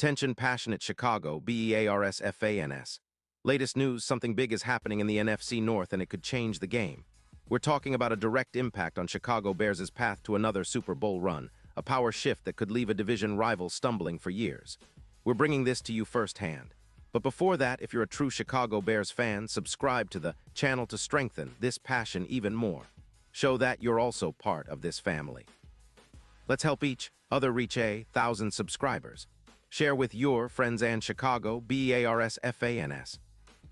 Attention passionate Chicago, Bears fans. Latest news, something big is happening in the NFC North and it could change the game. We're talking about a direct impact on Chicago Bears' path to another Super Bowl run, a power shift that could leave a division rival stumbling for years. We're bringing this to you firsthand. But before that, if you're a true Chicago Bears fan, subscribe to the channel to strengthen this passion even more. Show that you're also part of this family. Let's help each other reach 1,000 subscribers. Share with your friends and Chicago, Bears fans.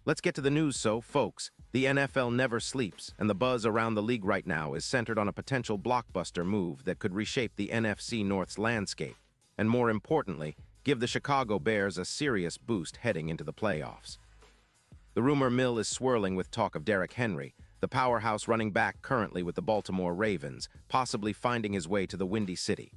Let's get to the news folks. The NFL never sleeps, and the buzz around the league right now is centered on a potential blockbuster move that could reshape the NFC North's landscape, and more importantly, give the Chicago Bears a serious boost heading into the playoffs. The rumor mill is swirling with talk of Derrick Henry, the powerhouse running back currently with the Baltimore Ravens, possibly finding his way to the Windy City.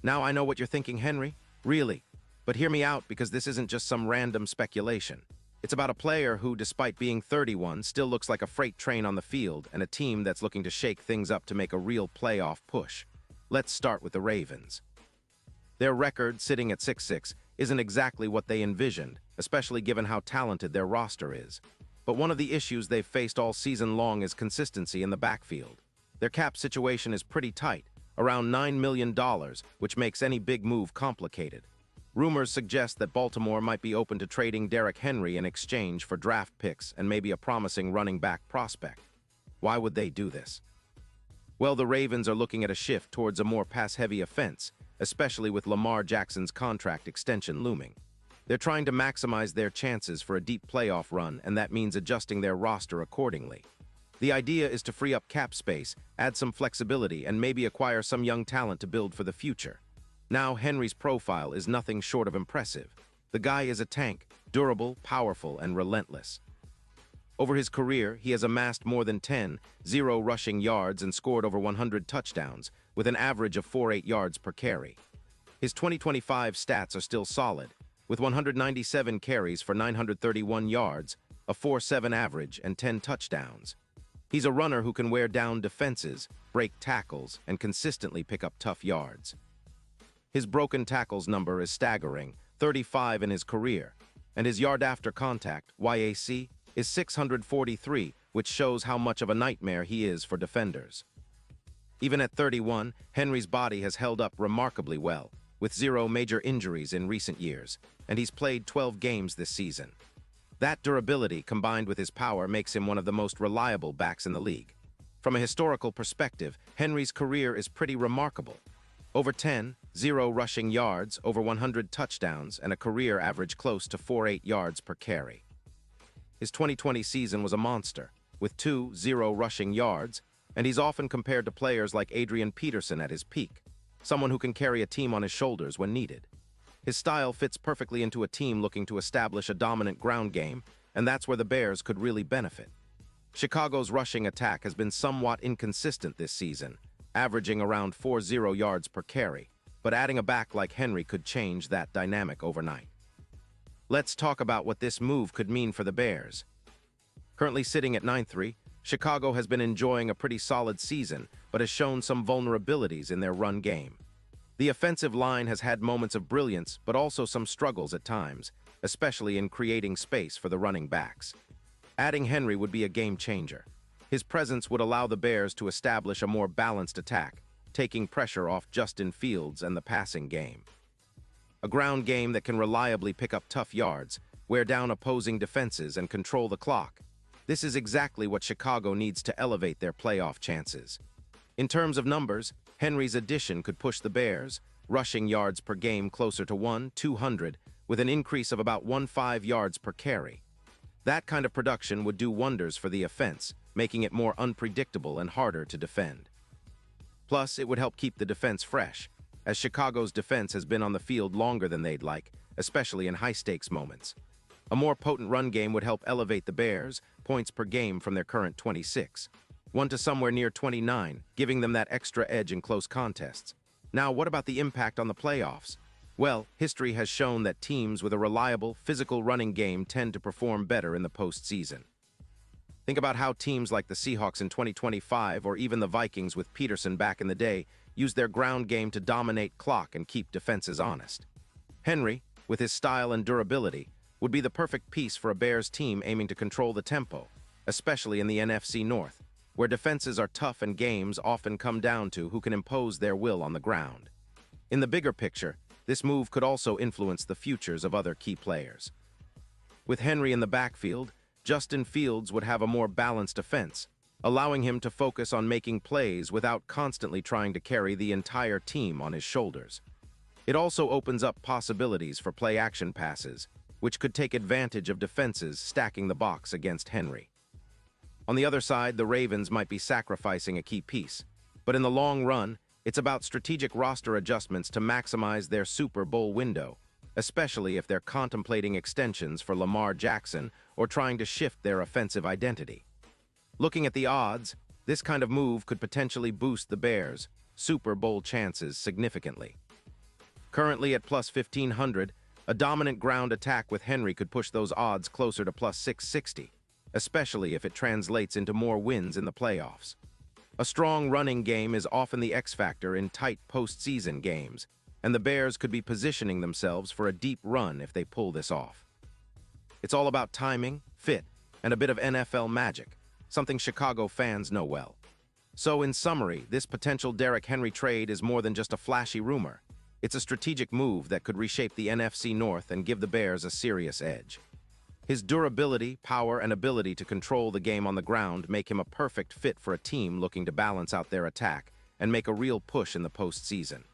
Now I know what you're thinking, Henry. Really? But hear me out, because this isn't just some random speculation. It's about a player who, despite being 31, still looks like a freight train on the field, and a team that's looking to shake things up to make a real playoff push. Let's start with the Ravens. Their record, sitting at 6-6, isn't exactly what they envisioned, especially given how talented their roster is. But one of the issues they've faced all season long is consistency in the backfield. Their cap situation is pretty tight, around $9 million, which makes any big move complicated. Rumors suggest that Baltimore might be open to trading Derrick Henry in exchange for draft picks and maybe a promising running back prospect. Why would they do this? Well, the Ravens are looking at a shift towards a more pass-heavy offense, especially with Lamar Jackson's contract extension looming. They're trying to maximize their chances for a deep playoff run, and that means adjusting their roster accordingly. The idea is to free up cap space, add some flexibility, and maybe acquire some young talent to build for the future. Now, Henry's profile is nothing short of impressive. The guy is a tank, durable, powerful, and relentless. Over his career, he has amassed more than 10 rushing yards and scored over 100 touchdowns, with an average of 4.8 yards per carry. His 2025 stats are still solid, with 197 carries for 931 yards, a 4.7 average, and 10 touchdowns. He's a runner who can wear down defenses, break tackles, and consistently pick up tough yards. His broken tackles number is staggering, 35 in his career, and his yard after contact, YAC, is 643, which shows how much of a nightmare he is for defenders. Even at 31, Henry's body has held up remarkably well, with 0 major injuries in recent years, and he's played 12 games this season. That durability, combined with his power, makes him one of the most reliable backs in the league. From a historical perspective, Henry's career is pretty remarkable. Over 10 rushing yards, over 100 touchdowns, and a career average close to 4.8 yards per carry. His 2020 season was a monster, with 2 rushing yards, and he's often compared to players like Adrian Peterson at his peak, someone who can carry a team on his shoulders when needed. His style fits perfectly into a team looking to establish a dominant ground game, and that's where the Bears could really benefit. Chicago's rushing attack has been somewhat inconsistent this season, averaging around 4 yards per carry, but adding a back like Henry could change that dynamic overnight. Let's talk about what this move could mean for the Bears. Currently sitting at 9-3, Chicago has been enjoying a pretty solid season, but has shown some vulnerabilities in their run game. The offensive line has had moments of brilliance, but also some struggles at times, especially in creating space for the running backs. Adding Henry would be a game changer. His presence would allow the Bears to establish a more balanced attack, taking pressure off Justin Fields and the passing game. A ground game that can reliably pick up tough yards, wear down opposing defenses, and control the clock. This is exactly what Chicago needs to elevate their playoff chances. In terms of numbers, Henry's addition could push the Bears' rushing yards per game closer to 200, with an increase of about 15 yards per carry. That kind of production would do wonders for the offense, making it more unpredictable and harder to defend. Plus, it would help keep the defense fresh, as Chicago's defense has been on the field longer than they'd like, especially in high-stakes moments. A more potent run game would help elevate the Bears' points per game from their current 26, to somewhere near 29, giving them that extra edge in close contests. Now, what about the impact on the playoffs? Well, history has shown that teams with a reliable, physical running game tend to perform better in the postseason. Think about how teams like the Seahawks in 2025 or even the Vikings with Peterson back in the day used their ground game to dominate clock and keep defenses honest. Henry, with his style and durability, would be the perfect piece for a Bears team aiming to control the tempo, especially in the NFC North, where defenses are tough and games often come down to who can impose their will on the ground. In the bigger picture, this move could also influence the futures of other key players. With Henry in the backfield, Justin Fields would have a more balanced offense, allowing him to focus on making plays without constantly trying to carry the entire team on his shoulders. It also opens up possibilities for play-action passes, which could take advantage of defenses stacking the box against Henry. On the other side, the Ravens might be sacrificing a key piece, but in the long run, it's about strategic roster adjustments to maximize their Super Bowl window, especially if they're contemplating extensions for Lamar Jackson or trying to shift their offensive identity. Looking at the odds, this kind of move could potentially boost the Bears' Super Bowl chances significantly. Currently at plus 1,500, a dominant ground attack with Henry could push those odds closer to plus 660, especially if it translates into more wins in the playoffs. A strong running game is often the X factor in tight postseason games, and the Bears could be positioning themselves for a deep run if they pull this off. It's all about timing, fit, and a bit of NFL magic, something Chicago fans know well. So in summary, this potential Derrick Henry trade is more than just a flashy rumor. It's a strategic move that could reshape the NFC North and give the Bears a serious edge. His durability, power, and ability to control the game on the ground make him a perfect fit for a team looking to balance out their attack and make a real push in the postseason.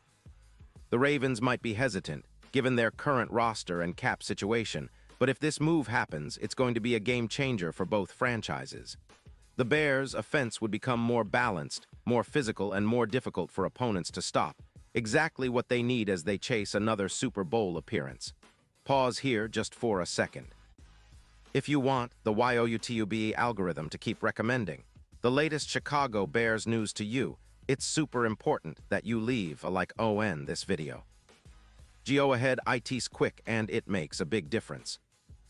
The Ravens might be hesitant, given their current roster and cap situation, but if this move happens, it's going to be a game changer for both franchises. The Bears' offense would become more balanced, more physical, and more difficult for opponents to stop, exactly what they need as they chase another Super Bowl appearance. Pause here just for a second. If you want the YouTube algorithm to keep recommending the latest Chicago Bears news to you, it's super important that you leave a like on this video. Go ahead, it's quick and it makes a big difference.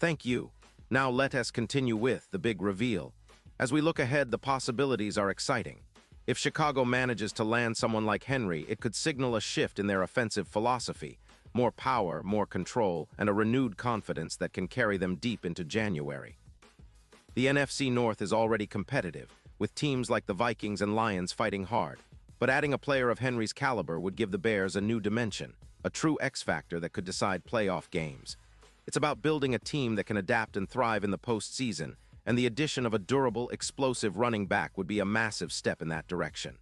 Thank you. Now let us continue with the big reveal. As we look ahead, the possibilities are exciting. If Chicago manages to land someone like Henry, it could signal a shift in their offensive philosophy, more power, more control, and a renewed confidence that can carry them deep into January. The NFC North is already competitive, with teams like the Vikings and Lions fighting hard, but adding a player of Henry's caliber would give the Bears a new dimension, a true X factor that could decide playoff games. It's about building a team that can adapt and thrive in the postseason, and the addition of a durable, explosive running back would be a massive step in that direction.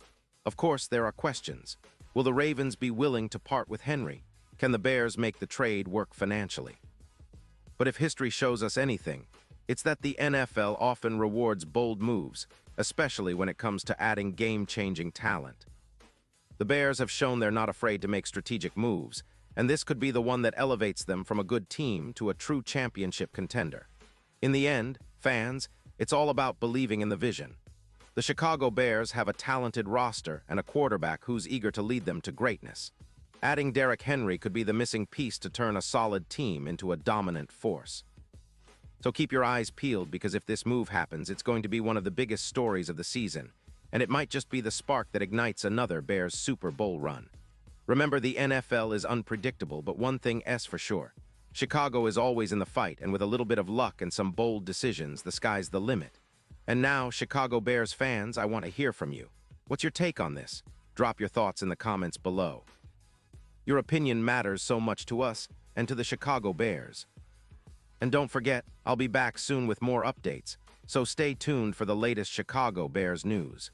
Of course, there are questions. Will the Ravens be willing to part with Henry? Can the Bears make the trade work financially? But if history shows us anything, it's that the NFL often rewards bold moves, especially when it comes to adding game-changing talent. The Bears have shown they're not afraid to make strategic moves, and this could be the one that elevates them from a good team to a true championship contender. In the end, fans, it's all about believing in the vision. The Chicago Bears have a talented roster and a quarterback who's eager to lead them to greatness. Adding Derrick Henry could be the missing piece to turn a solid team into a dominant force. So keep your eyes peeled, because if this move happens, it's going to be one of the biggest stories of the season, and it might just be the spark that ignites another Bears Super Bowl run. Remember, the NFL is unpredictable, but one thing is for sure. Chicago is always in the fight, and with a little bit of luck and some bold decisions, the sky's the limit. And now, Chicago Bears fans, I want to hear from you. What's your take on this? Drop your thoughts in the comments below. Your opinion matters so much to us and to the Chicago Bears. And don't forget, I'll be back soon with more updates, so stay tuned for the latest Chicago Bears news.